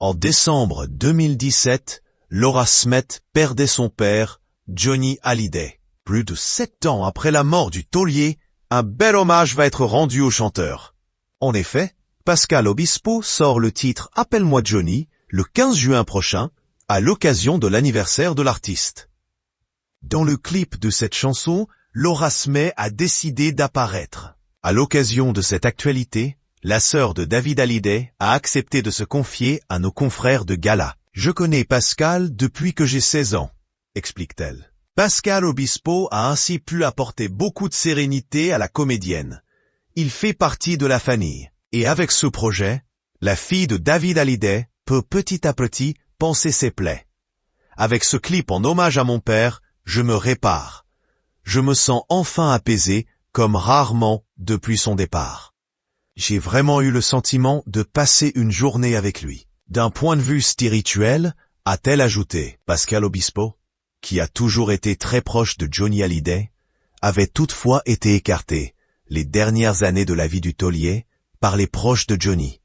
En décembre 2017, Laura Smith perdait son père, Johnny Hallyday. Plus de 7 ans après la mort du taulier, un bel hommage va être rendu au chanteur. En effet, Pascal Obispo sort le titre « Appelle-moi Johnny » le 15 juin prochain, à l'occasion de l'anniversaire de l'artiste. Dans le clip de cette chanson, Laura Smith a décidé d'apparaître. À l'occasion de cette actualité, la sœur de David Hallyday a accepté de se confier à nos confrères de Gala. « Je connais Pascal depuis que j'ai 16 ans », explique-t-elle. Pascal Obispo a ainsi pu apporter beaucoup de sérénité à la comédienne. Il fait partie de la famille. Et avec ce projet, la fille de David Hallyday peut petit à petit panser ses plaies. Avec ce clip en hommage à mon père, je me répare. Je me sens enfin apaisé, comme rarement depuis son départ. J'ai vraiment eu le sentiment de passer une journée avec lui. D'un point de vue spirituel, a-t-elle ajouté, Pascal Obispo, qui a toujours été très proche de Johnny Hallyday, avait toutefois été écarté, les dernières années de la vie du taulier, par les proches de Johnny.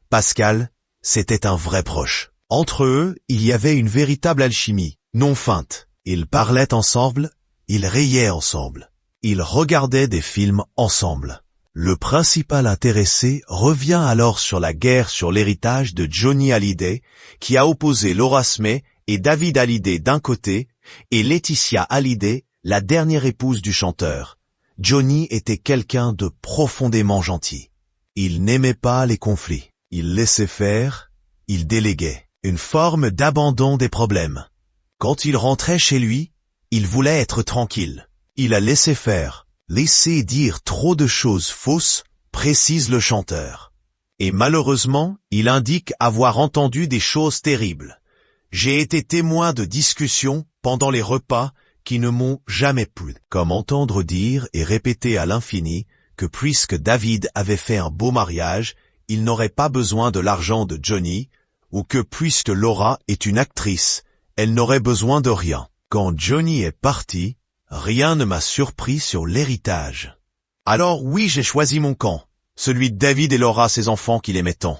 Pascal, c'était un vrai proche. Entre eux, il y avait une véritable alchimie, non feinte. Ils parlaient ensemble, ils riaient ensemble. Ils regardaient des films ensemble. Le principal intéressé revient alors sur la guerre sur l'héritage de Johnny Hallyday, qui a opposé Laura Smith et David Hallyday d'un côté, et Laetitia Hallyday, la dernière épouse du chanteur. Johnny était quelqu'un de profondément gentil. Il n'aimait pas les conflits. Il laissait faire, il déléguait. Une forme d'abandon des problèmes. Quand il rentrait chez lui, il voulait être tranquille. Il a laissé faire, laissé dire trop de choses fausses, précise le chanteur. Et malheureusement, il indique avoir entendu des choses terribles. J'ai été témoin de discussions pendant les repas qui ne m'ont jamais plu. Comme entendre dire et répéter à l'infini que puisque David avait fait un beau mariage, il n'aurait pas besoin de l'argent de Johnny, ou que puisque Laura est une actrice, elle n'aurait besoin de rien. Quand Johnny est parti, rien ne m'a surpris sur l'héritage. Alors oui, j'ai choisi mon camp, celui de David et Laura, ses enfants qu'il aimait tant.